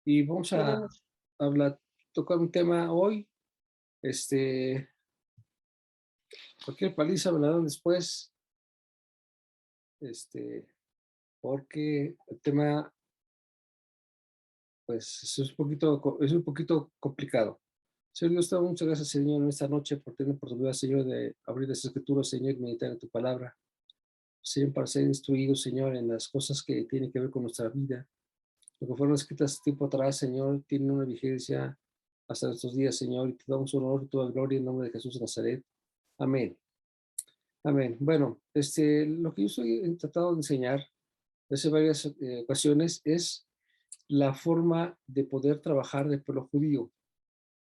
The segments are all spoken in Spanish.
Y vamos a Tenemos, hablar, tocar un tema hoy, este, cualquier paliza me la dan después, este, porque el tema, pues, es un poquito complicado. Señor Dios, te doy muchas gracias, Señor, en esta noche por tener la oportunidad, Señor, de abrir las escrituras, Señor, y meditar en tu palabra. Señor, para ser instruidos, Señor, en las cosas que tienen que ver con nuestra vida. Lo que fueron escritas tiempo atrás, Señor, tienen una vigencia hasta nuestros días, Señor, y te damos honor y toda gloria en nombre de Jesús de Nazaret. Amén. Amén. Bueno, lo que yo estoy tratado de enseñar hace varias ocasiones es la forma de poder trabajar del pueblo judío.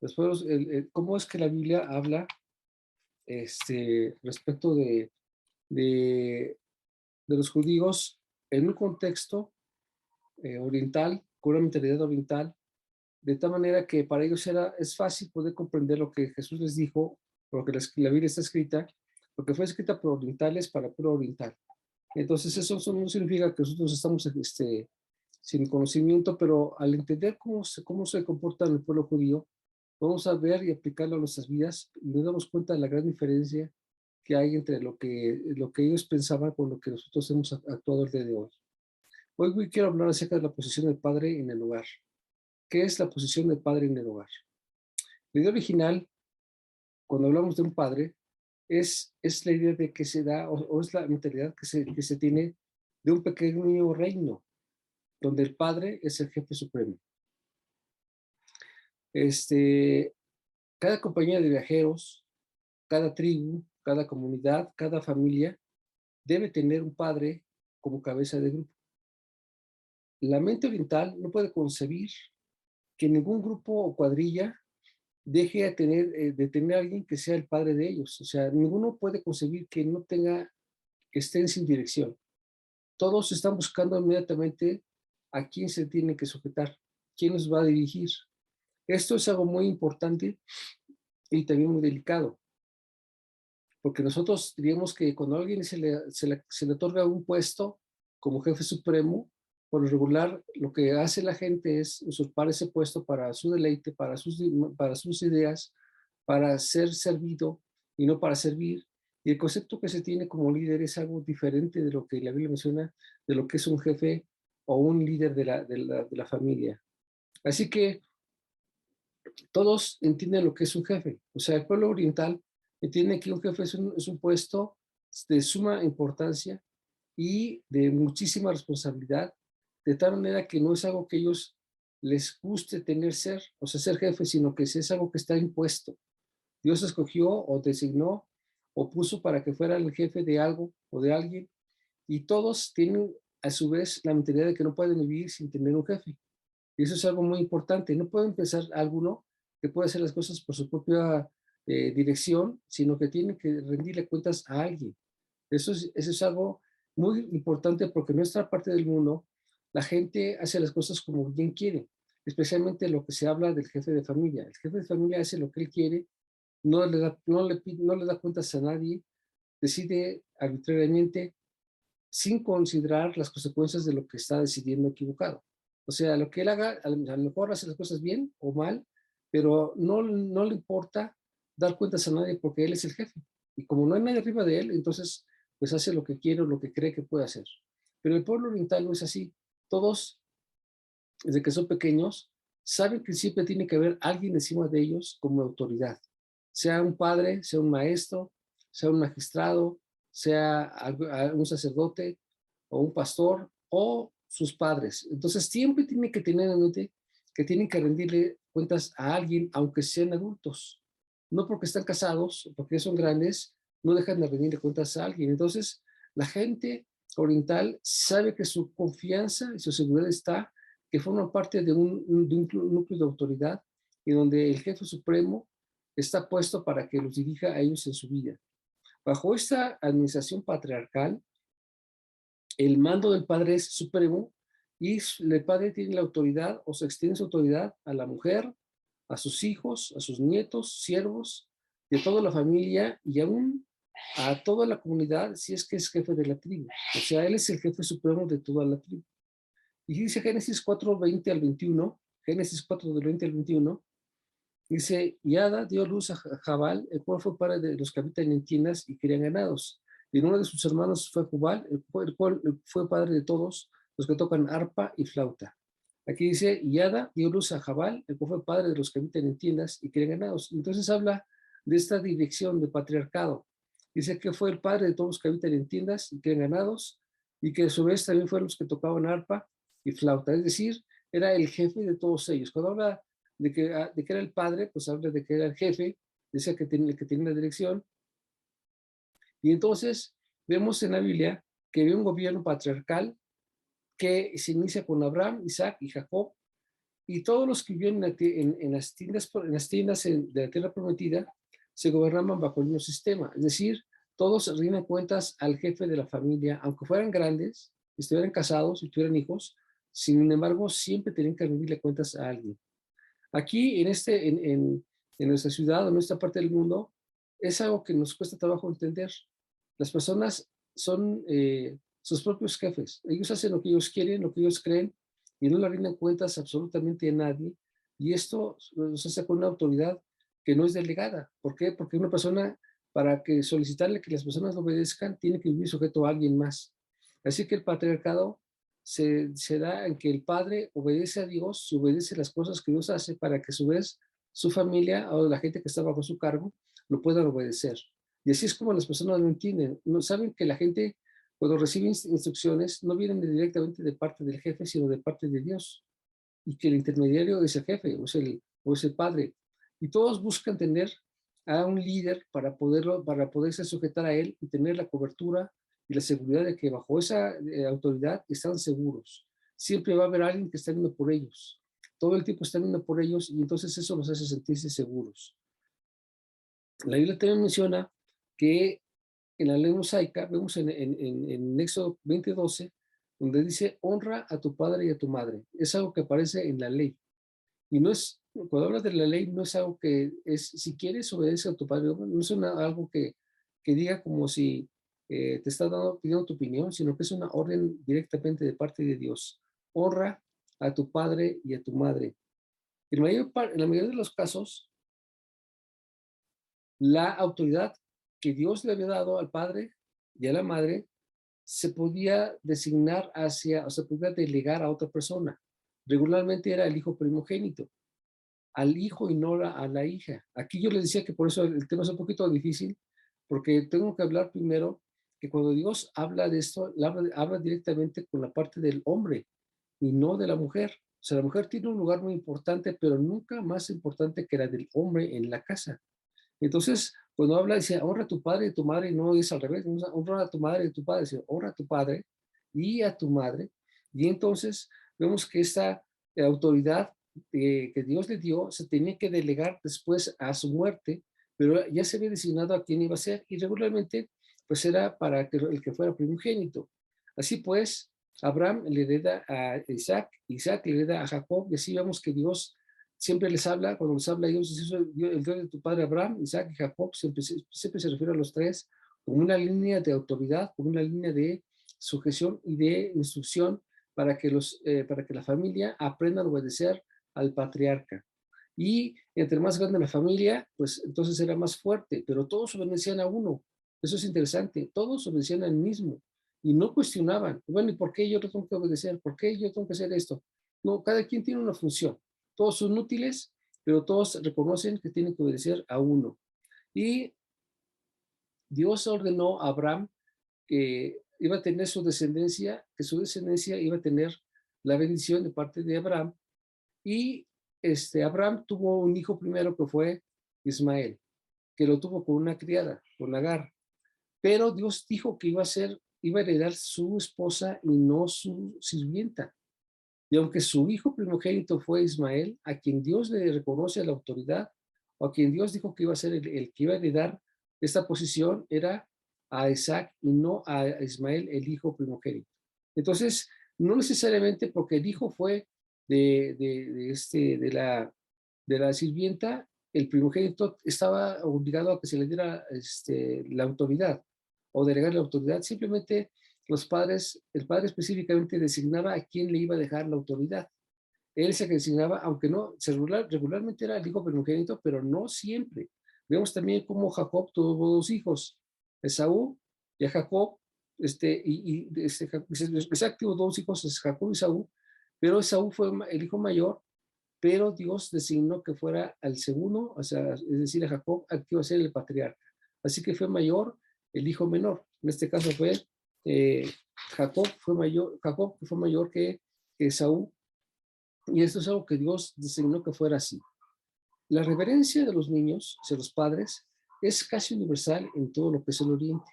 Los pueblos, cómo es que la Biblia habla respecto de, de los judíos en un contexto oriental, con una mentalidad oriental, de tal manera que para ellos es fácil poder comprender lo que Jesús les dijo, porque la Biblia está escrita, porque fue escrita por orientales para el pueblo oriental. Entonces eso no significa que nosotros estamos sin conocimiento, pero al entender cómo se comporta el pueblo judío, vamos a ver y aplicarlo a nuestras vidas y nos damos cuenta de la gran diferencia que hay entre lo que ellos pensaban con lo que nosotros hemos actuado el día de hoy. Hoy quiero hablar acerca de la posición del padre en el hogar. ¿Qué es la posición del padre en el hogar? La idea original, cuando hablamos de un padre, es la idea de que se da, o es la mentalidad que se tiene de un pequeño reino, donde el padre es el jefe supremo. Este, cada compañía de viajeros, cada tribu, cada comunidad, cada familia debe tener un padre como cabeza de grupo. La mente oriental no puede concebir que ningún grupo o cuadrilla deje de tener a alguien que sea el padre de ellos. O sea, ninguno puede concebir que no tenga, que estén sin dirección. Todos están buscando inmediatamente a quién se tiene que sujetar, quién los va a dirigir. Esto es algo muy importante y también muy delicado, porque nosotros diríamos que cuando a alguien se le otorga un puesto como jefe supremo, por lo regular lo que hace la gente es usurpar ese puesto para su deleite, para sus ideas, para ser servido y no para servir. Y el concepto que se tiene como líder es algo diferente de lo que la Biblia menciona, de lo que es un jefe o un líder de la familia. Así que todos entienden lo que es un jefe. O sea, el pueblo oriental entiende que un jefe es un puesto de suma importancia y de muchísima responsabilidad, de tal manera que no es algo que ellos les guste tener ser, o sea, ser jefe, sino que es algo que está impuesto. Dios escogió o designó o puso para que fuera el jefe de algo o de alguien, y todos tienen a su vez la mentalidad de que no pueden vivir sin tener un jefe. Y eso es algo muy importante. No puede empezar alguno que puede hacer las cosas por su propia dirección, sino que tiene que rendirle cuentas a alguien. Eso es algo muy importante porque en nuestra parte del mundo la gente hace las cosas como bien quiere, especialmente lo que se habla del jefe de familia. El jefe de familia hace lo que él quiere, no le da cuentas a nadie, decide arbitrariamente sin considerar las consecuencias de lo que está decidiendo equivocado. O sea, lo que él haga, a lo mejor hace las cosas bien o mal, pero no le importa dar cuentas a nadie porque él es el jefe. Y como no hay nadie arriba de él, entonces pues hace lo que quiere o lo que cree que puede hacer. Pero el pueblo oriental no es así. Todos, desde que son pequeños, saben que siempre tiene que haber alguien encima de ellos como autoridad. Sea un padre, sea un maestro, sea un magistrado, sea un sacerdote o un pastor o sus padres. Entonces siempre tiene que tener en mente que tienen que rendirle cuentas a alguien, aunque sean adultos. No porque están casados, porque son grandes, no dejan de rendirle cuentas a alguien. Entonces la gente oriental sabe que su confianza y su seguridad está, que forman parte de un núcleo de autoridad y donde el jefe supremo está puesto para que los dirija a ellos en su vida. Bajo esta administración patriarcal, el mando del padre es supremo y el padre tiene la autoridad o se extiende su autoridad a la mujer, a sus hijos, a sus nietos, siervos, de toda la familia y aún a toda la comunidad si es que es jefe de la tribu. O sea, él es el jefe supremo de toda la tribu. Y dice Génesis 4:20 al 21 Génesis 4, del 20 al 21, dice, y Ada dio luz a Jabal, el cual fue padre de los que habitan en tiendas y crían ganados. Y uno de sus hermanos fue Jubal, el cual fue padre de todos los que tocan arpa y flauta. Aquí dice, y Ada dio luz a Jabal, el cual fue padre de los que habitan en tiendas y crían ganados. Entonces habla de esta dirección de patriarcado. Dice que fue el padre de todos los que habitan en tiendas y crían ganados, y que a su vez también fueron los que tocaban arpa y flauta. Es decir, era el jefe de todos ellos. Cuando habla de que era el padre, pues habla de que era el jefe, decía que tenía la dirección. Y entonces vemos en la Biblia que había un gobierno patriarcal que se inicia con Abraham, Isaac y Jacob, y todos los que vivían en las tiendas de la tierra prometida se gobernaban bajo el mismo sistema. Es decir, todos rinden cuentas al jefe de la familia, aunque fueran grandes, estuvieran casados y tuvieran hijos, sin embargo, siempre tenían que rendirle cuentas a alguien. Aquí, en nuestra ciudad o en nuestra parte del mundo, es algo que nos cuesta trabajo entender. Las personas son sus propios jefes. Ellos hacen lo que ellos quieren, lo que ellos creen, y no le rinden cuentas absolutamente a nadie. Y esto se hace con una autoridad que no es delegada. ¿Por qué? Porque una persona, para que solicitarle que las personas lo obedezcan, tiene que vivir sujeto a alguien más. Así que el patriarcado se da en que el padre obedece a Dios y obedece las cosas que Dios hace para que a su vez su familia o la gente que está bajo su cargo lo puedan obedecer. Y así es como las personas lo entienden. No saben que la gente, cuando recibe instrucciones, no vienen directamente de parte del jefe, sino de parte de Dios. Y que el intermediario es el jefe o es el padre. Y todos buscan tener a un líder para poderse sujetar a él y tener la cobertura y la seguridad de que bajo esa autoridad están seguros. Siempre va a haber alguien que está viendo por ellos. Todo el tiempo está viendo por ellos y entonces eso los hace sentirse seguros. La Biblia también menciona que en la ley mosaica, vemos en Éxodo 20:12, donde dice, honra a tu padre y a tu madre. Es algo que aparece en la ley. Y no es, cuando hablas de la ley, no es algo que es, si quieres, obedece a tu padre. No es algo que diga como si te está pidiendo tu opinión, sino que es una orden directamente de parte de Dios. Honra a tu padre y a tu madre. En la mayoría de los casos, la autoridad que Dios le había dado al padre y a la madre se podía designar o se podía delegar a otra persona. Regularmente era el hijo primogénito, al hijo y no a la hija. Aquí yo les decía que por eso el tema es un poquito difícil, porque tengo que hablar primero que cuando Dios habla de esto, habla directamente con la parte del hombre y no de la mujer. O sea, la mujer tiene un lugar muy importante, pero nunca más importante que la del hombre en la casa. Entonces, cuando habla, dice, honra a tu padre y tu madre, y no es al revés, no es honra a tu madre y tu padre, dice, honra a tu padre y a tu madre. Y entonces vemos que esta autoridad que Dios le dio se tenía que delegar después a su muerte, pero ya se había designado a quién iba a ser, y regularmente pues era para que el que fuera primogénito. Así pues, Abraham le hereda a Isaac, Isaac le hereda a Jacob, y así vemos que Dios siempre les habla, cuando les habla a ellos, dice, el Dios de tu padre Abraham, Isaac y Jacob, siempre se refiere a los tres como una línea de autoridad, como una línea de sujeción y de instrucción para que la familia aprenda a obedecer al patriarca. Y entre más grande la familia, pues entonces era más fuerte, pero todos obedecían a uno. Eso es interesante, todos obedecían al mismo y no cuestionaban, bueno, ¿y por qué yo tengo que obedecer? ¿Por qué yo tengo que hacer esto? No, cada quien tiene una función. Todos son útiles, pero todos reconocen que tienen que obedecer a uno. Y Dios ordenó a Abraham que iba a tener su descendencia, que su descendencia iba a tener la bendición de parte de Abraham. Y Abraham tuvo un hijo primero que fue Ismael, que lo tuvo con una criada, con Agar. Pero Dios dijo que iba a heredar su esposa y no su sirvienta. Y aunque su hijo primogénito fue Ismael, a quien Dios le reconoce la autoridad, o a quien Dios dijo que iba a ser el que iba a heredar esta posición, era a Isaac y no a Ismael, el hijo primogénito. Entonces, no necesariamente porque el hijo fue de la sirvienta, el primogénito estaba obligado a que se le diera la autoridad o delegar la autoridad. Simplemente el padre específicamente designaba a quién le iba a dejar la autoridad. Él se designaba, aunque no, regularmente era el hijo primogénito, pero no siempre. Vemos también cómo Jacob tuvo dos hijos, Esaú y a Jacob, Isaac tuvo dos hijos, Jacob y Esaú, pero Esaú fue el hijo mayor, pero Dios designó que fuera al segundo, o sea, es decir, a Jacob, al que iba a ser el patriarca. Así que fue mayor el hijo menor. En este caso fue eh, Jacob fue mayor que Esaú, y esto es algo que Dios designó que fuera así. La reverencia de los niños hacia los padres es casi universal en todo lo que es el Oriente.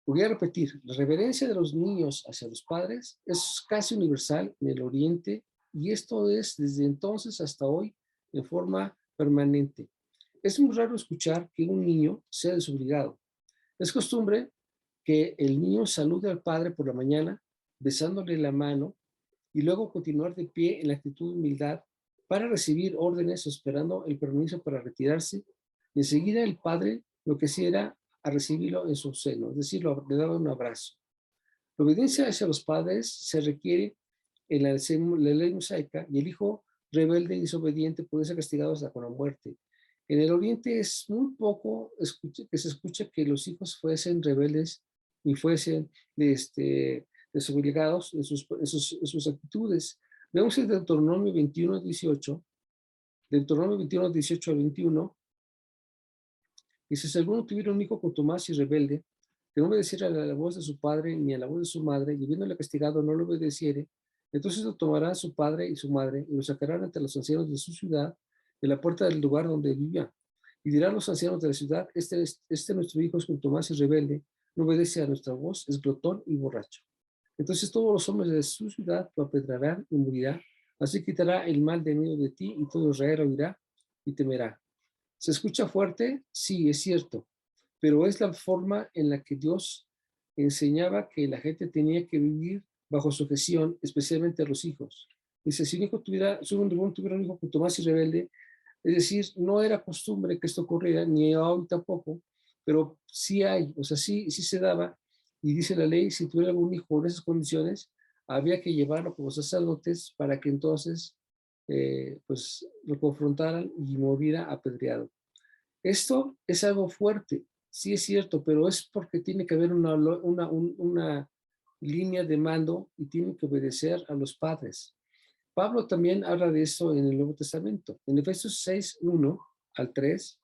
Voy a repetir, la reverencia de los niños hacia los padres es casi universal en el Oriente, y esto es desde entonces hasta hoy en forma permanente. Es muy raro escuchar que un niño sea desobligado. Es costumbre que el niño salude al padre por la mañana, besándole la mano, y luego continuar de pie en la actitud de humildad para recibir órdenes o esperando el permiso para retirarse. Y enseguida el padre lo que hacía era a recibirlo en su seno, es decir, le daba un abrazo. La obediencia hacia los padres se requiere en la ley mosaica, y el hijo rebelde y desobediente puede ser castigado hasta con la muerte. En el Oriente es muy poco que se escucha que los hijos fuesen rebeldes y fuesen desobligados en sus actitudes. Vemos en Deuteronomio 21, 18, Deuteronomio 21, 18 a 21, dice: si alguno tuviera un hijo contumaz y rebelde, que no obedeciera a la voz de su padre ni a la voz de su madre, y viéndole castigado no lo obedeciere, entonces lo tomará su padre y su madre, y lo sacarán ante los ancianos de su ciudad, de la puerta del lugar donde vivía. Y dirán los ancianos de la ciudad: este nuestro hijo es contumaz y rebelde, no obedece a nuestra voz, es glotón y borracho. Entonces todos los hombres de su ciudad lo apedrarán y morirá. Así quitará el mal de en medio de ti, y todo Israel oirá y temerá. ¿Se escucha fuerte? Sí, es cierto, pero es la forma en la que Dios enseñaba que la gente tenía que vivir bajo sujeción, especialmente a los hijos. Dice: si un dragón tuviera un hijo contumaz y rebelde, es decir, no era costumbre que esto ocurriera, ni aún tampoco, pero sí hay, o sea, sí se daba, y dice la ley: si tuviera algún hijo en esas condiciones, había que llevarlo como sacerdotes para que entonces pues lo confrontaran y moriera apedreado. Esto es algo fuerte, sí es cierto, pero es porque tiene que haber una línea de mando y tiene que obedecer a los padres. Pablo también habla de esto en el Nuevo Testamento. En Efesios 6, 1 al 3,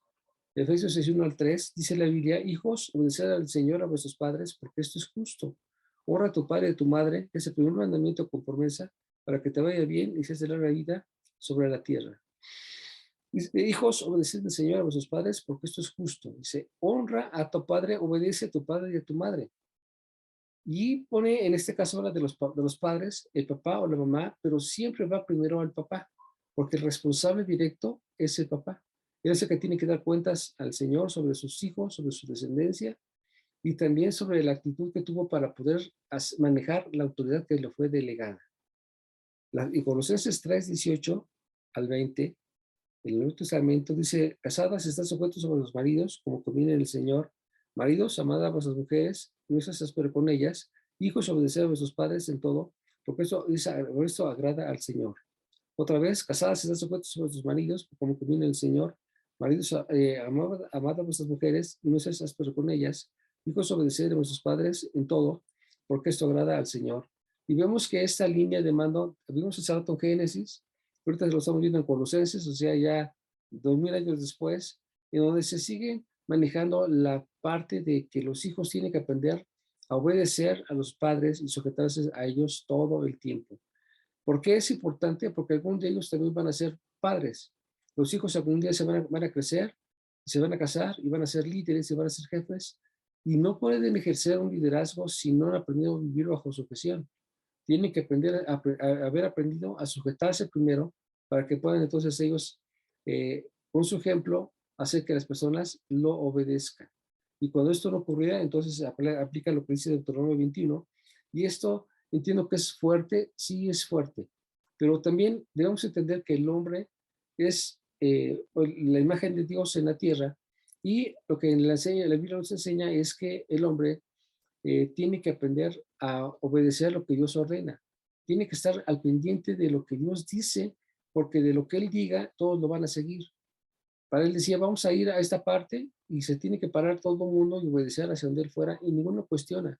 Efesios 6, 1 al 3, dice la Biblia: hijos, obedeced al Señor a vuestros padres, porque esto es justo. Honra a tu padre y a tu madre, que es el primer mandamiento con promesa, para que te vaya bien y seas de larga vida sobre la tierra. Dice: hijos, obedeced al Señor a vuestros padres, porque esto es justo. Dice: honra a tu padre, obedece a tu padre y a tu madre. Y pone, en este caso, habla de los padres, el papá o la mamá, pero siempre va primero al papá, porque el responsable directo es el papá. Él es el que tiene que dar cuentas al Señor sobre sus hijos, sobre su descendencia, y también sobre la actitud que tuvo para poder manejar la autoridad que le fue delegada. Y Colosenses 3, 18 al 20, el Nuevo Testamento dice: casadas, están sujetos sobre los maridos, como conviene en el Señor. Maridos, amad a vuestras mujeres, no seas áspero con ellas. Hijos, obedeced a vuestros padres en todo, porque esto agrada al Señor. Otra vez: casadas, están sujetos sobre sus maridos, como conviene en el Señor. Maridos, amad a vuestras mujeres, y no seas áspero con ellas. Hijos, obedeced a vuestros padres en todo, porque esto agrada al Señor. Y vemos que esta línea de mando, vimos el Salto en Génesis, ahorita lo estamos viendo en Colosenses, o sea, ya 2000 años después, en donde se sigue manejando la parte de que los hijos tienen que aprender a obedecer a los padres y sujetarse a ellos todo el tiempo. ¿Por qué es importante? Porque algunos de ellos también van a ser padres. Los hijos algún día van a crecer, se van a casar y van a ser líderes y van a ser jefes, y no pueden ejercer un liderazgo si no han aprendido a vivir bajo sujeción. Tienen que aprender haber aprendido a sujetarse primero, para que puedan entonces ellos, con su ejemplo, hacer que las personas lo obedezcan. Y cuando esto no ocurría, entonces se aplica lo que dice Deuteronomio 21, y esto entiendo que es fuerte, sí es fuerte, pero también debemos entender que el hombre es la imagen de Dios en la tierra, y lo que la Biblia nos enseña es que el hombre tiene que aprender a obedecer lo que Dios ordena. tiene que estar al pendiente de lo que Dios dice, porque de lo que Él diga, todos lo van a seguir. Para Él decía, vamos a ir a esta parte y se tiene que parar todo el mundo y obedecer hacia donde Él fuera y ninguno cuestiona.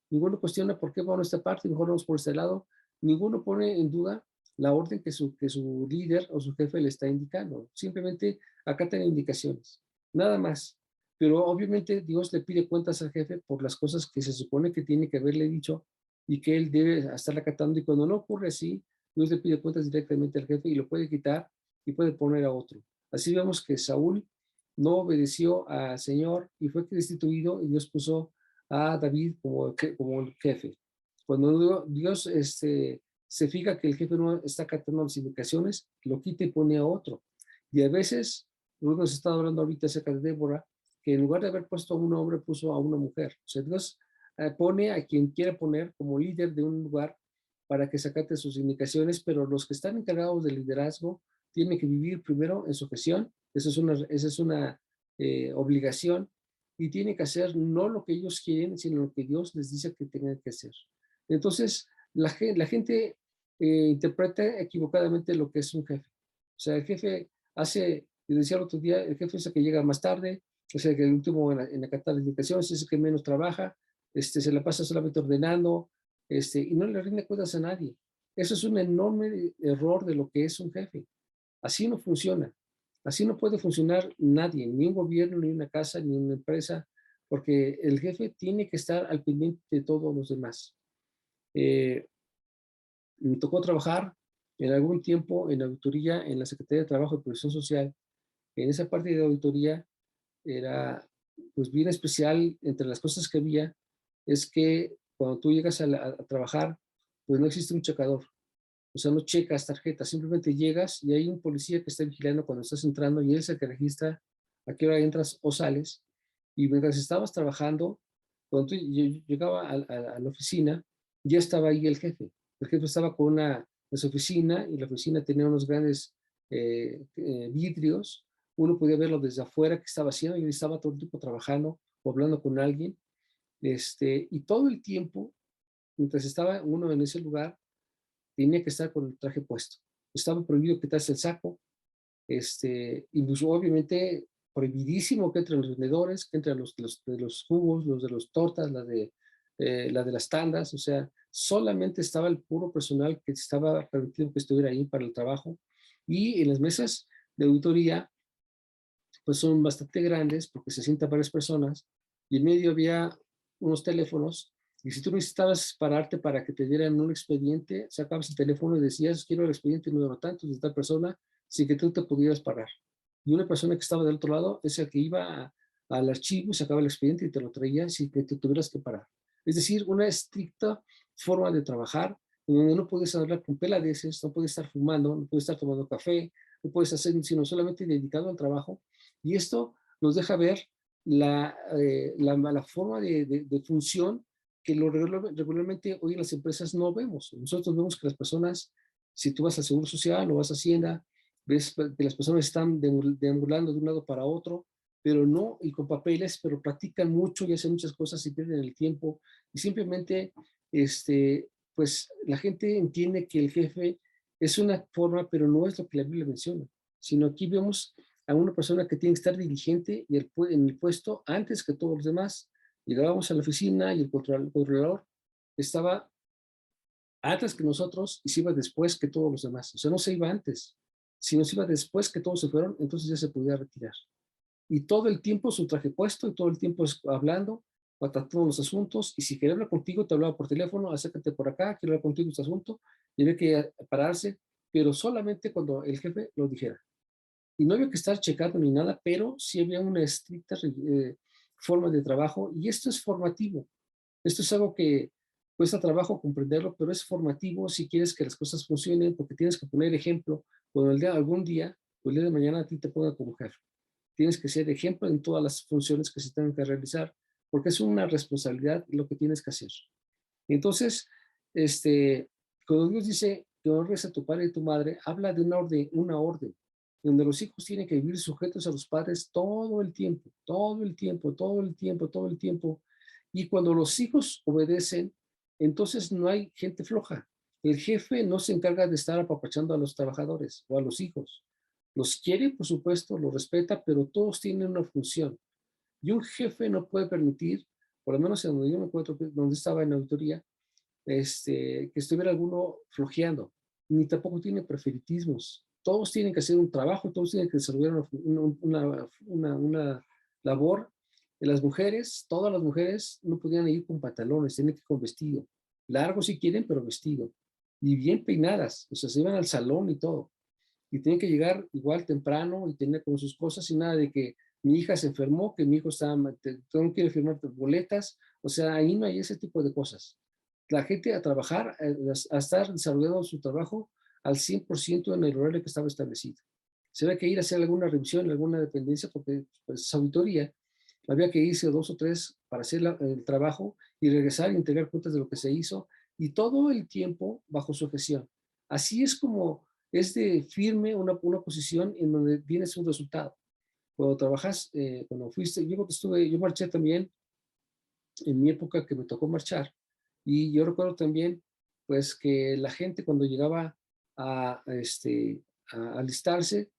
Ninguno cuestiona por qué vamos a esta parte, mejor vamos por este lado. Ninguno pone en duda la orden que su líder o su jefe le está indicando. Simplemente acatan indicaciones, nada más. Pero obviamente Dios le pide cuentas al jefe por las cosas que se supone que tiene que haberle dicho y que él debe estar acatando. Y cuando no ocurre así, Dios le pide cuentas directamente al jefe y lo puede quitar y puede poner a otro. Así vemos que Saúl no obedeció al Señor y fue destituido y Dios puso a David como el jefe. Cuando Dios se fija que el jefe no está acatando las indicaciones, lo quita y pone a otro. Y a veces, nos está hablando ahorita acerca de Débora, que en lugar de haber puesto a un hombre, puso a una mujer. O sea, Dios pone a quien quiera poner como líder de un lugar para que se acate sus indicaciones, pero los que están encargados del liderazgo tienen que vivir primero en sujeción. Esa es una obligación y tiene que hacer no lo que ellos quieren, sino lo que Dios les dice que tengan que hacer. Entonces, la gente interpreta equivocadamente lo que es un jefe. O sea, el jefe hace, y decía el otro día, el jefe es el que llega más tarde, o sea, que el último en acatar las indicaciones, es el que menos trabaja, se la pasa solamente ordenando, y no le rinde cuentas a nadie. Eso es un enorme error de lo que es un jefe. Así no funciona. Así no puede funcionar nadie, ni un gobierno, ni una casa, ni una empresa, porque el jefe tiene que estar al pendiente de todos los demás. Eh, Me tocó trabajar en algún tiempo en auditoría en la Secretaría de Trabajo y Previsión Social. En esa parte de auditoría era pues bien especial. Entre las cosas que había es que cuando tú llegas a trabajar, pues no existe un checador. O sea, no checas tarjetas, simplemente llegas y hay un policía que está vigilando cuando estás entrando y él es el que registra a qué hora entras o sales. Y mientras estabas trabajando, cuando tú llegaba a la oficina, ya estaba ahí el jefe. El jefe estaba con en su oficina y la oficina tenía unos grandes vidrios. Uno podía verlo desde afuera que estaba haciendo y él estaba todo el tiempo trabajando o hablando con alguien. Y todo el tiempo, mientras estaba uno en ese lugar, tenía que estar con el traje puesto. Estaba prohibido quitarse el saco, y pues, obviamente prohibidísimo que entren los vendedores, que entren los de los jugos, los de los tortas, la de las tandas, o sea, solamente estaba el puro personal que estaba permitido que estuviera ahí para el trabajo. Y en las mesas de auditoría, pues son bastante grandes porque se sientan varias personas y en medio había unos teléfonos y si tú necesitabas pararte para que te dieran un expediente, sacabas el teléfono y decías, quiero el expediente número tanto de tal persona, sin que tú te pudieras parar. Y una persona que estaba del otro lado es el que iba al archivo, sacaba el expediente y te lo traía sin que te tuvieras que parar. Es decir, una estricta forma de trabajar en donde no puedes hablar con peladeces, no puedes estar fumando, no puedes estar tomando café, no puedes hacer sino solamente dedicado al trabajo. Y esto nos deja ver la forma de función que regularmente hoy en las empresas no vemos. Nosotros vemos que las personas, si tú vas al Seguro Social o vas a Hacienda, ves que las personas están deambulando de un lado para otro, pero no, y con papeles, pero practican mucho y hacen muchas cosas y pierden el tiempo. Y simplemente, pues la gente entiende que el jefe es una forma, pero no es lo que la Biblia menciona, sino aquí vemos a una persona que tiene que estar dirigente y en el puesto antes que todos los demás. Llegábamos a la oficina y el controlador estaba antes que nosotros y se iba después que todos los demás. O sea, no se iba antes, sino se iba después que todos se fueron, entonces ya se podía retirar. Y todo el tiempo su traje puesto y todo el tiempo hablando, tratando los asuntos. Y si quería hablar contigo, te hablaba por teléfono, acércate por acá, quiero hablar contigo este asunto. Y había que pararse, pero solamente cuando el jefe lo dijera. Y no había que estar checando ni nada, pero sí había una estricta forma de trabajo y esto es formativo. Esto es algo que cuesta trabajo comprenderlo, pero es formativo si quieres que las cosas funcionen, porque tienes que poner ejemplo cuando algún día o el día de mañana a ti te ponga como jefe. Tienes que ser ejemplo en todas las funciones que se tengan que realizar, porque es una responsabilidad lo que tienes que hacer. Entonces, cuando Dios dice que honres a tu padre y tu madre, habla de una orden, donde los hijos tienen que vivir sujetos a los padres todo el tiempo, todo el tiempo, todo el tiempo, todo el tiempo. Y cuando los hijos obedecen, entonces no hay gente floja. El jefe no se encarga de estar apapachando a los trabajadores o a los hijos. Los quiere, por supuesto, los respeta, pero todos tienen una función. Y un jefe no puede permitir, por lo menos en donde yo me encuentro, donde estaba en la auditoría, que estuviera alguno flojeando, ni tampoco tiene preferitismos. Todos tienen que hacer un trabajo, todos tienen que desarrollar una labor. Las mujeres, todas las mujeres no podían ir con pantalones, tienen que ir con vestido. Largo si quieren, pero vestido. Y bien peinadas, o sea, se iban al salón y todo. Y tienen que llegar igual temprano y tener con sus cosas y nada de que mi hija se enfermó, que mi hijo no quiere firmar boletas. O sea, ahí no hay ese tipo de cosas. La gente a trabajar, a estar desarrollando su trabajo al 100% en el horario que estaba establecido. Se había que ir a hacer alguna revisión en alguna dependencia porque pues, es auditoría. Había que irse 2 o 3 para hacer el trabajo y regresar y entregar cuentas de lo que se hizo y todo el tiempo bajo su gestión. Así es como es de firme una posición en donde tienes un resultado. Cuando trabajas, cuando fuiste, yo marché también en mi época que me tocó marchar. Y yo recuerdo también, pues, que la gente cuando llegaba a alistarse,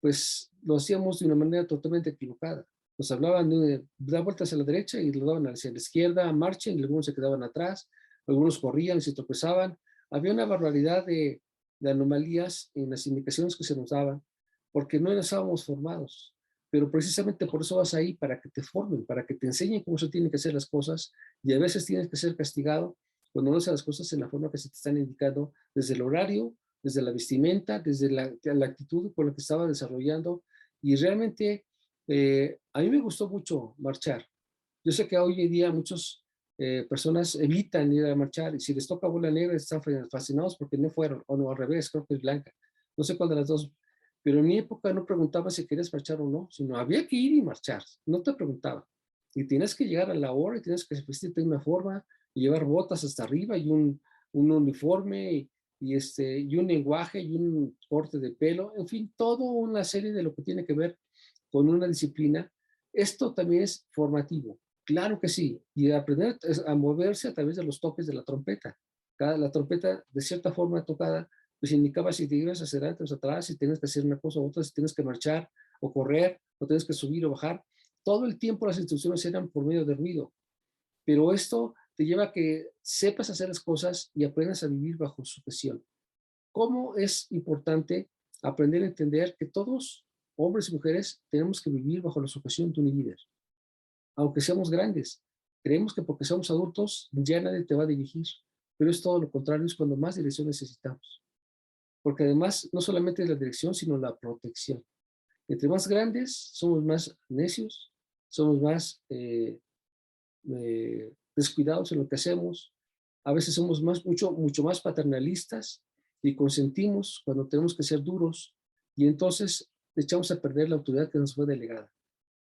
pues lo hacíamos de una manera totalmente equivocada. Nos hablaban de dar vueltas a la derecha y lo daban hacia la izquierda, marchen, y algunos se quedaban atrás, algunos corrían y se tropezaban. Había una barbaridad de anomalías en las indicaciones que se nos daban, porque no estábamos formados. Pero precisamente por eso vas ahí, para que te formen, para que te enseñen cómo se tienen que hacer las cosas, y a veces tienes que ser castigado cuando no haces las cosas en la forma que se te están indicando, desde el horario, desde la vestimenta, desde la actitud con la que estaba desarrollando, y realmente a mí me gustó mucho marchar. Yo sé que hoy en día muchas personas evitan ir a marchar, y si les toca bola negra están fascinados porque no fueron, o no, al revés, creo que es blanca. No sé cuál de las dos, pero en mi época no preguntaba si querías marchar o no, sino había que ir y marchar, no te preguntaba. Y tienes que llegar a la hora y tienes que vestirte de una forma y llevar botas hasta arriba y un uniforme y un lenguaje y un corte de pelo, en fin, toda una serie de lo que tiene que ver con una disciplina. Esto también es formativo, claro que sí, y aprender a moverse a través de los toques de la trompeta. La trompeta, de cierta forma tocada, pues indicaba si te ibas hacia adelante o hacia atrás, si tienes que hacer una cosa u otra, si tienes que marchar o correr, o tienes que subir o bajar. Todo el tiempo las instrucciones eran por medio de ruido, pero esto te lleva a que sepas hacer las cosas y aprendas a vivir bajo su presión. ¿Cómo es importante aprender a entender que todos, hombres y mujeres, tenemos que vivir bajo la sujeción de un líder? Aunque seamos grandes, creemos que porque somos adultos ya nadie te va a dirigir, pero es todo lo contrario, es cuando más dirección necesitamos. Porque además no solamente es la dirección, sino la protección. Entre más grandes, somos más necios, somos más descuidados en lo que hacemos, a veces somos mucho más paternalistas y consentimos cuando tenemos que ser duros, y entonces echamos a perder la autoridad que nos fue delegada.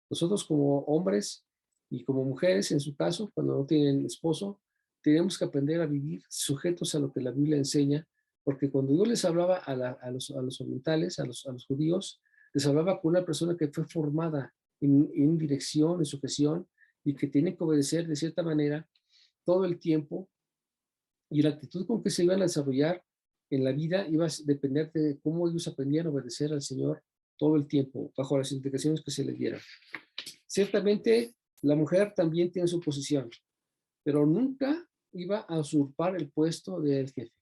Nosotros como hombres y como mujeres, en su caso, cuando no tienen esposo, tenemos que aprender a vivir sujetos a lo que la Biblia enseña, porque cuando Dios les hablaba a los orientales, a los judíos, les hablaba con una persona que fue formada en dirección, en sujeción, y que tiene que obedecer de cierta manera todo el tiempo, y la actitud con que se iban a desarrollar en la vida iba a depender de cómo ellos aprendían a obedecer al Señor todo el tiempo, bajo las indicaciones que se les dieran. Ciertamente, la mujer también tiene su posición, pero nunca iba a usurpar el puesto del jefe.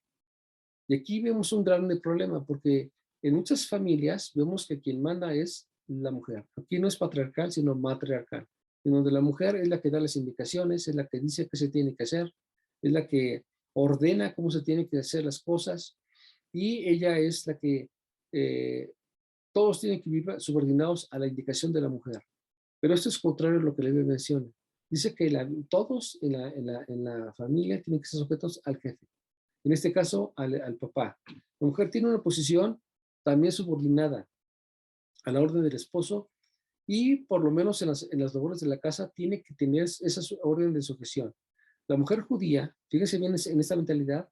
Y aquí vemos un grande problema, porque en muchas familias vemos que quien manda es la mujer. Aquí no es patriarcal, sino matriarcal, en donde la mujer es la que da las indicaciones, es la que dice qué se tiene que hacer, es la que ordena cómo se tienen que hacer las cosas, y ella es la que eh, todos tienen que vivir subordinados a la indicación de la mujer. Pero esto es contrario a lo que le menciona. Dice que todos en la familia tienen que ser sujetos al jefe, en este caso al papá. La mujer tiene una posición también subordinada a la orden del esposo, y por lo menos en las labores de la casa tiene que tener esa orden de sujeción. La mujer judía, fíjese bien en esta mentalidad,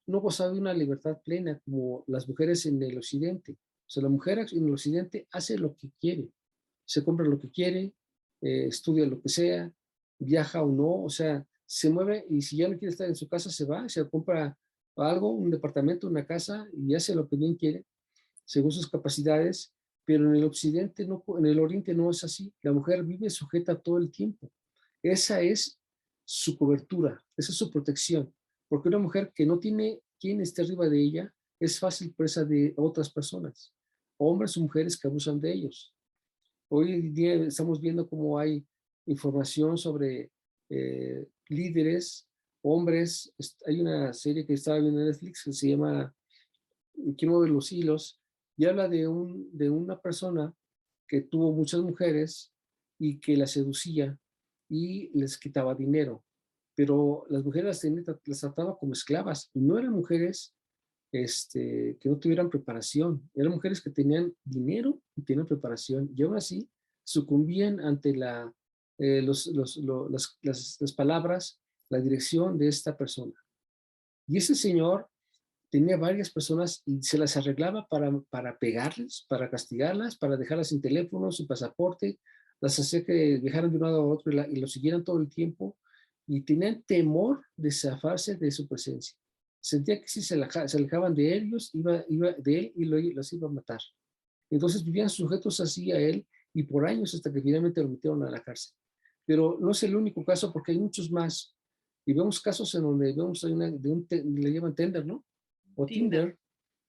no gozaba de una libertad plena como las mujeres en el occidente. O sea, la mujer en el occidente hace lo que quiere, se compra lo que quiere, estudia lo que sea, viaja o no, o sea, se mueve, y si ya no quiere estar en su casa, se va, se compra algo, un departamento, una casa, y hace lo que bien quiere, según sus capacidades, pero en el occidente, no, en el oriente no es así. La mujer vive sujeta todo el tiempo. Esa es su cobertura, esa es su protección, porque una mujer que no tiene quien esté arriba de ella es fácil presa de otras personas, hombres o mujeres que abusan de ellos. Hoy en día estamos viendo cómo hay información sobre líderes, hombres. Hay una serie que estaba viendo en Netflix que se llama ¿Quién mueve los hilos? Y habla de una persona que tuvo muchas mujeres y que las seducía y les quitaba dinero. Pero las mujeres las trataba como esclavas y no eran mujeres que no tuvieran preparación, eran mujeres que tenían dinero y tenían preparación y aún así sucumbían ante las palabras, la dirección de esta persona. Y ese señor tenía varias personas y se las arreglaba para pegarles, para castigarlas, para dejarlas sin teléfono, sin pasaporte, las hacía que viajaran de un lado a otro y lo siguieran todo el tiempo y tenían temor de zafarse de su presencia. Sentía que si se alejaban de ellos, iba de él y los iba a matar. Entonces vivían sujetos así a él y por años hasta que finalmente lo metieron a la cárcel. Pero no es el único caso porque hay muchos más. Y vemos casos en donde vemos le llaman tender, ¿no? O Tinder. Tinder,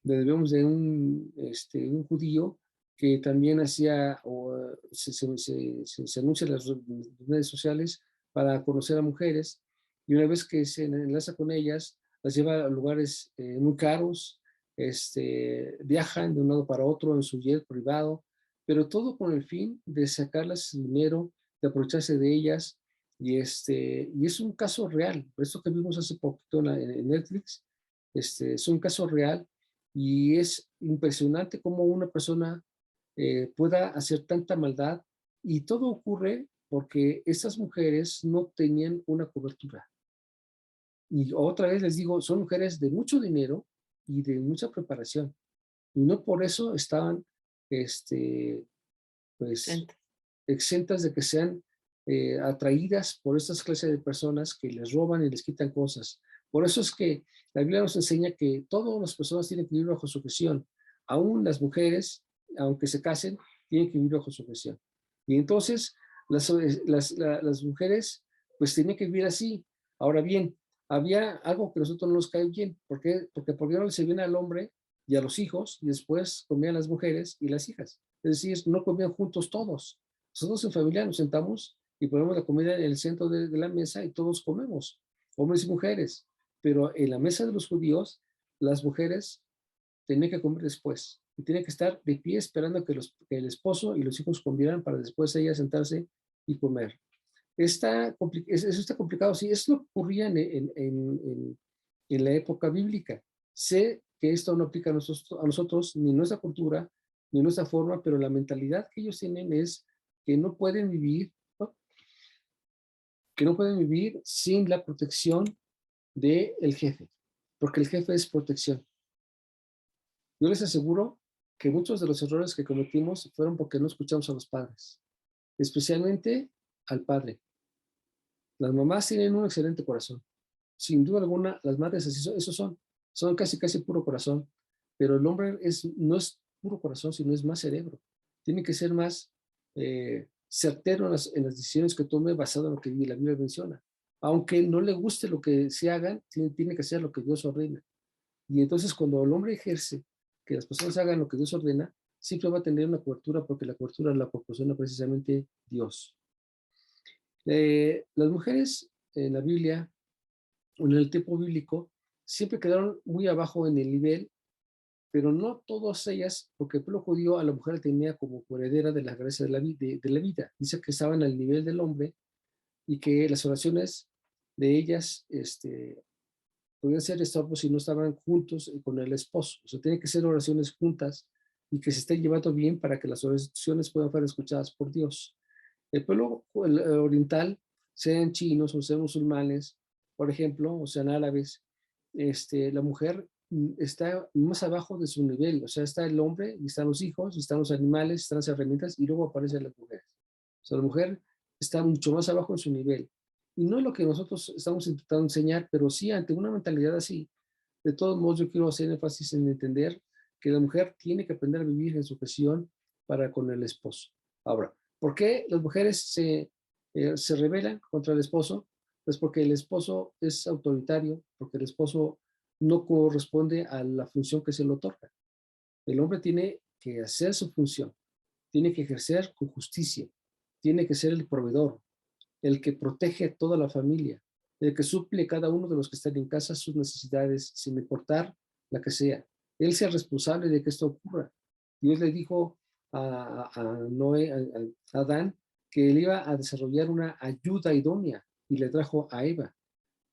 donde vemos de un judío que también hacía o se anuncia en las redes sociales para conocer a mujeres y una vez que se enlaza con ellas, las lleva a lugares muy caros, viajan de un lado para otro en su jet privado, pero todo con el fin de sacarles dinero, de aprovecharse de ellas y es un caso real, por eso que vimos hace poquito en Netflix, es un caso real y es impresionante cómo una persona pueda hacer tanta maldad y todo ocurre porque estas mujeres no tenían una cobertura. Y otra vez les digo, son mujeres de mucho dinero y de mucha preparación. Y no por eso estaban, pues, Excelente. exentas de que sean atraídas por estas clases de personas que les roban y les quitan cosas. Por eso es que la Biblia nos enseña que todas las personas tienen que vivir bajo sujeción. Aún las mujeres, aunque se casen, tienen que vivir bajo sujeción. Y entonces las mujeres pues tenían que vivir así. Ahora bien, había algo que a nosotros no nos cae bien. ¿Por qué? Porque primero le servían al hombre y a los hijos y después comían las mujeres y las hijas. Es decir, no comían juntos todos. Nosotros en familia nos sentamos y ponemos la comida en el centro de la mesa y todos comemos, hombres y mujeres. Pero en la mesa de los judíos, las mujeres tenían que comer después y tenían que estar de pie esperando que el esposo y los hijos comieran para después ellas sentarse y comer. Eso está complicado, sí, es lo que ocurría en la época bíblica. Sé que esto no aplica a nosotros, ni nuestra cultura, ni nuestra forma, pero la mentalidad que ellos tienen es que no pueden vivir, ¿no? Que no pueden vivir sin la protección del jefe, porque el jefe es protección. Yo les aseguro que muchos de los errores que cometimos fueron porque no escuchamos a los padres, especialmente al padre. Las mamás tienen un excelente corazón. Sin duda alguna, las madres así son, esos son casi puro corazón. Pero el hombre no es puro corazón, sino es más cerebro. Tiene que ser más certero en las decisiones que tome basado en lo que la Biblia menciona. Aunque no le guste lo que se hagan, tiene que hacer lo que Dios ordena. Y entonces cuando el hombre ejerce que las personas hagan lo que Dios ordena, siempre va a tener una cobertura porque la cobertura la proporciona precisamente Dios. Las mujeres en la Biblia, en el tiempo bíblico, siempre quedaron muy abajo en el nivel, pero no todas ellas, porque el pueblo judío a la mujer tenía como heredera de la gracia de la vida. Dice que estaban al nivel del hombre y que las oraciones de ellas podían ser estorbos si no estaban juntos con el esposo. O sea, tienen que ser oraciones juntas y que se estén llevando bien para que las oraciones puedan ser escuchadas por Dios. El pueblo oriental, sean chinos o sean musulmanes, por ejemplo, o sean árabes, la mujer está más abajo de su nivel, o sea, está el hombre, y están los hijos, y están los animales, están las herramientas, y luego aparecen las mujeres. O sea, la mujer está mucho más abajo en su nivel. Y no es lo que nosotros estamos intentando enseñar, pero sí ante una mentalidad así, De todos modos, yo quiero hacer énfasis en entender que la mujer tiene que aprender a vivir en sujeción para con el esposo. Ahora, ¿por qué las mujeres se rebelan contra el esposo? Pues porque el esposo es autoritario, porque el esposo no corresponde a la función que se le otorga. El hombre tiene que hacer su función, tiene que ejercer con justicia, tiene que ser el proveedor, el que protege a toda la familia, el que suple a cada uno de los que están en casa sus necesidades, sin importar la que sea. Él sea responsable de que esto ocurra. Dios le dijo a Noé, a Adán, que él iba a desarrollar una ayuda idónea y le trajo a Eva.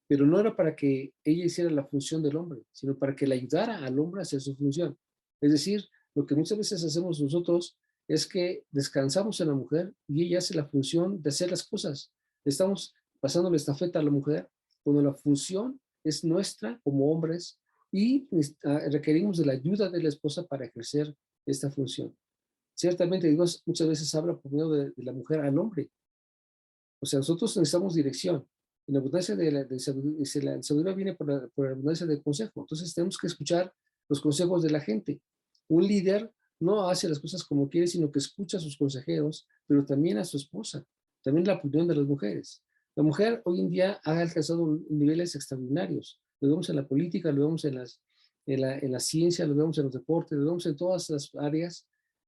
Pero no era para que ella hiciera la función del hombre, sino para que le ayudara al hombre a hacer su función. Es decir, lo que muchas veces hacemos nosotros es que descansamos en la mujer y ella hace la función de hacer las cosas. Estamos pasando la estafeta a la mujer cuando la función es nuestra como hombres y requerimos de la ayuda de la esposa para ejercer esta función. Ciertamente Dios muchas veces habla por medio de la mujer al hombre. O sea, nosotros necesitamos dirección. Y la abundancia la sabiduría viene por la abundancia del consejo. Entonces tenemos que escuchar los consejos de la gente. Un líder no hace las cosas como quiere, sino que escucha a sus consejeros, pero también a su esposa, también la opinión de las mujeres. La mujer hoy en día ha alcanzado niveles extraordinarios. Lo vemos en la política, lo vemos en la ciencia, lo vemos en los deportes, lo vemos en todas las áreas,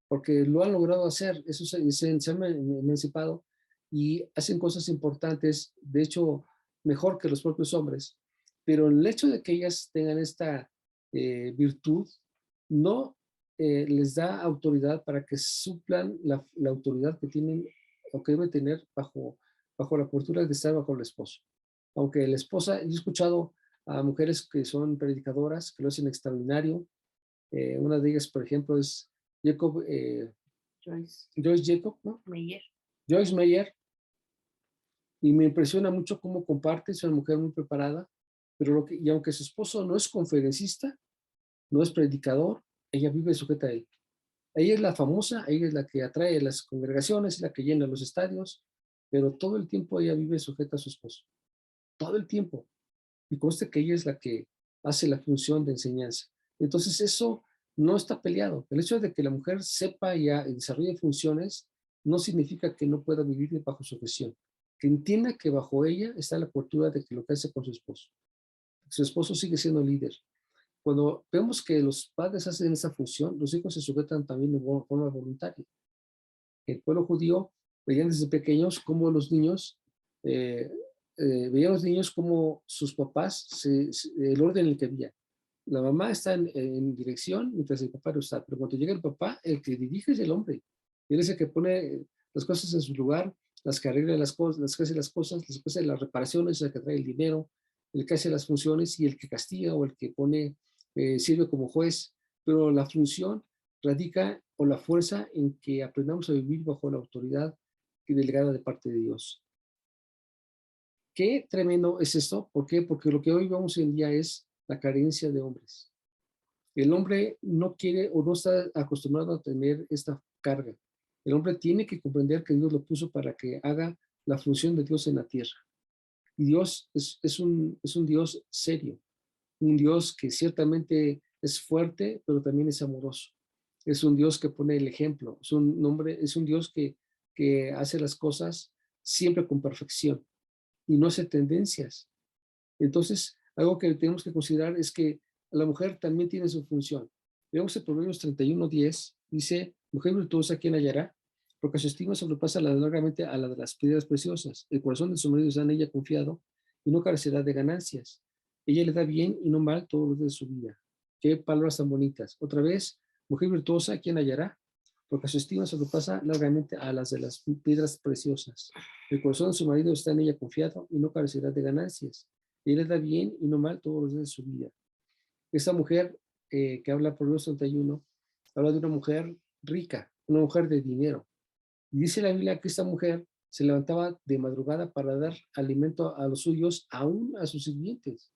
porque lo han logrado hacer. Eso se han emancipado y hacen cosas importantes, de hecho, mejor que los propios hombres. Pero el hecho de que ellas tengan esta virtud no les da autoridad para que suplan la autoridad que tienen o que deben tener bajo la cultura de estar bajo el esposo. Aunque la esposa, yo he escuchado a mujeres que son predicadoras, que lo hacen extraordinario. Una de ellas, por ejemplo, es Jacob, Joyce Jacob, ¿no? Meyer. Joyce Meyer, y me impresiona mucho cómo comparte, es una mujer muy preparada, pero y aunque su esposo no es conferencista, no es predicador, ella vive sujeta a él. Ella es la famosa, ella es la que atrae las congregaciones, es la que llena los estadios, pero todo el tiempo ella vive sujeta a su esposo, todo el tiempo. Y conste que ella es la que hace la función de enseñanza. Entonces eso no está peleado. El hecho de que la mujer sepa y desarrolle funciones no significa que no pueda vivir bajo sujeción. Que entienda que bajo ella está la cultura de que lo que hace con su esposo. Su esposo sigue siendo líder. Cuando vemos que los padres hacen esa función, los hijos se sujetan también de forma voluntaria. El pueblo judío veían desde pequeños cómo los niños, eh, veían los niños como sus papás, el orden en el que había. La mamá está en dirección mientras el papá no está, pero cuando llega el papá, el que dirige es el hombre. Él es el que pone las cosas en su lugar, las que arregla las cosas, las que hace las cosas, las que hace las reparaciones, el que trae el dinero, el que hace las funciones y el que castiga o el que pone, sirve como juez. Pero la función radica o la fuerza en que aprendamos a vivir bajo la autoridad delegada de parte de Dios. Qué tremendo es esto. ¿Por qué? Porque lo que hoy vemos hoy en día es la carencia de hombres. El hombre no quiere o no está acostumbrado a tener esta carga. El hombre tiene que comprender que Dios lo puso para que haga la función de Dios en la tierra. Y Dios es un Dios serio, un Dios que ciertamente es fuerte, pero también es amoroso. Es un Dios que pone el ejemplo, es un Dios que hace las cosas siempre con perfección y no hace tendencias. Entonces, algo que tenemos que considerar es que la mujer también tiene su función. Vemos en Proverbios 31:10, dice, mujer virtuosa, ¿quién hallará? Porque su estima sobrepasa largamente a la de las piedras preciosas. El corazón de su marido está en ella confiado y no carecerá de ganancias. Ella le da bien y no mal todos los días de su vida. Qué palabras tan bonitas. Otra vez, mujer virtuosa, ¿quién hallará? Porque su estima sobrepasa largamente a las de las piedras preciosas. El corazón de su marido está en ella confiado y no carecerá de ganancias. Y le da bien y no mal todos los días de su vida. Esta mujer que habla por los 31, habla de una mujer rica, una mujer de dinero. Y dice la Biblia que esta mujer se levantaba de madrugada para dar alimento a los suyos, aún a sus sirvientes.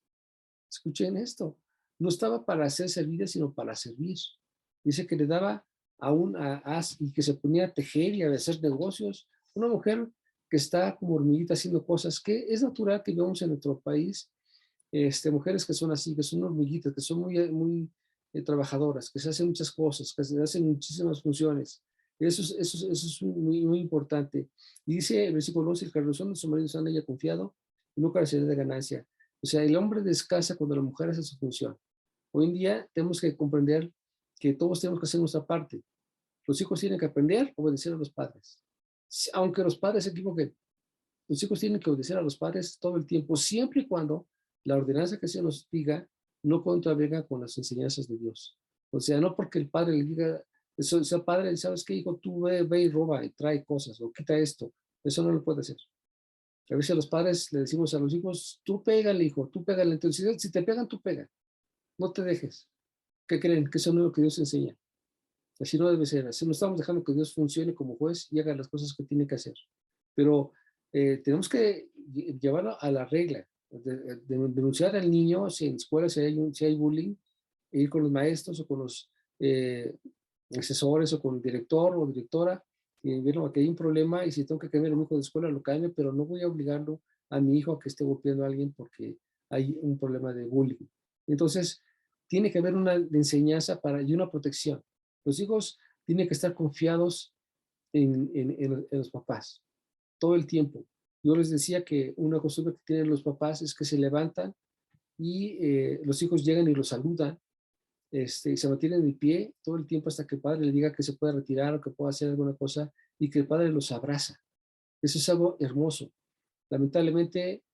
Escuchen esto. No estaba para ser servida, sino para servir. Dice que le daba aún y que se ponía a tejer y a hacer negocios. Una mujer que está como hormiguita haciendo cosas que es natural que vemos en nuestro país, mujeres que son así, que son hormiguitas, que son muy trabajadoras, que se hacen muchas cosas, que se hacen muchísimas funciones. Eso es muy, muy importante. Y dice el versículo 11, el corazón de su marido sana y confiado, y nunca carecerá de ganancia. O sea, el hombre descansa cuando la mujer hace su función. Hoy en día tenemos que comprender que todos tenemos que hacer nuestra parte. Los hijos tienen que aprender a obedecer a los padres. Aunque los padres se equivoquen, los hijos tienen que obedecer a los padres todo el tiempo, siempre y cuando la ordenanza que se nos diga no contravenga con las enseñanzas de Dios. O sea, no porque el padre le diga, eso, sea padre, ¿sabes qué, hijo? Tú ve y roba y trae cosas, o quita esto. Eso no lo puede hacer. A veces los padres le decimos a los hijos, tú pégale, hijo, tú pégale. Entonces, si te pegan, tú pega. No te dejes. ¿Qué creen? Que eso no es lo que Dios enseña. Así no debe ser. Así no estamos dejando que Dios funcione como juez y haga las cosas que tiene que hacer. Pero tenemos que llevarlo a la regla, denunciar al niño si en escuela si hay bullying, e ir con los maestros o con los eh, asesores o con el director o directora y ver que hay un problema y si tengo que cambiar a mi hijo de escuela lo cambio, pero no voy a obligarlo a mi hijo a que esté golpeando a alguien porque hay un problema de bullying. Entonces, tiene que haber una enseñanza y una protección. Los hijos tienen que estar confiados en los papás todo el tiempo. Yo les decía que una costumbre que tienen los papás es que se levantan y los hijos llegan y los saludan, y se mantienen de pie todo el tiempo hasta que el padre le diga que se puede retirar o que pueda hacer alguna cosa y que el padre los abraza. Eso es algo hermoso. Lamentablemente,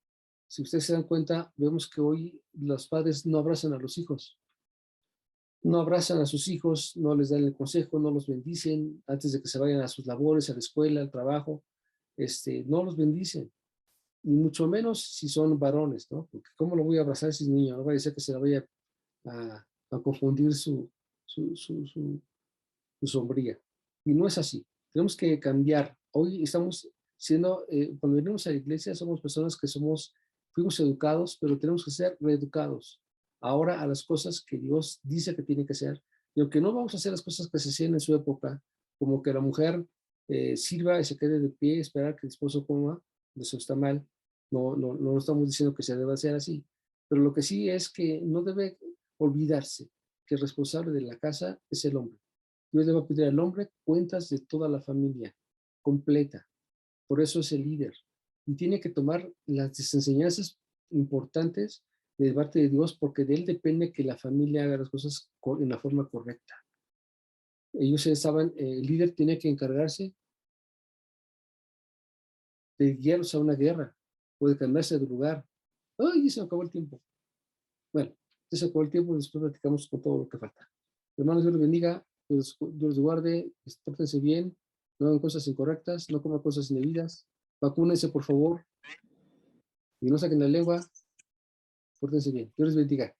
si ustedes se dan cuenta, vemos que hoy los padres no abrazan a los hijos. No abrazan a sus hijos, no les dan el consejo, no los bendicen antes de que se vayan a sus labores, a la escuela, al trabajo. No los bendicen, y mucho menos si son varones, ¿no? Porque ¿cómo lo voy a abrazar a ese niño? No vaya a ser que se la vaya a confundir su, su, su, su sombría. Y no es así. Tenemos que cambiar. Hoy estamos cuando venimos a la iglesia, somos personas que fuimos educados, pero tenemos que ser reeducados ahora a las cosas que Dios dice que tiene que ser. Y aunque no vamos a hacer las cosas que se hacían en su época, como que la mujer sirva y se quede de pie, esperar que el esposo coma, eso está mal. No estamos diciendo que se deba hacer así. Pero lo que sí es que no debe olvidarse que el responsable de la casa es el hombre. Dios le va a pedir al hombre cuentas de toda la familia, completa. Por eso es el líder. Y tiene que tomar las enseñanzas importantes de parte de Dios, porque de él depende que la familia haga las cosas en la forma correcta. Ellos estaban, el líder tiene que encargarse de guiarlos a una guerra o de cambiarse de lugar. ¡Ay, se acabó el tiempo! Bueno, ya se acabó el tiempo, después platicamos con todo lo que falta. Hermanos, Dios los bendiga, Dios los guarde, pórtense bien, no hagan cosas incorrectas, no coman cosas indebidas, vacúnense por favor, y no saquen la lengua, pórtense bien. Dios les bendiga.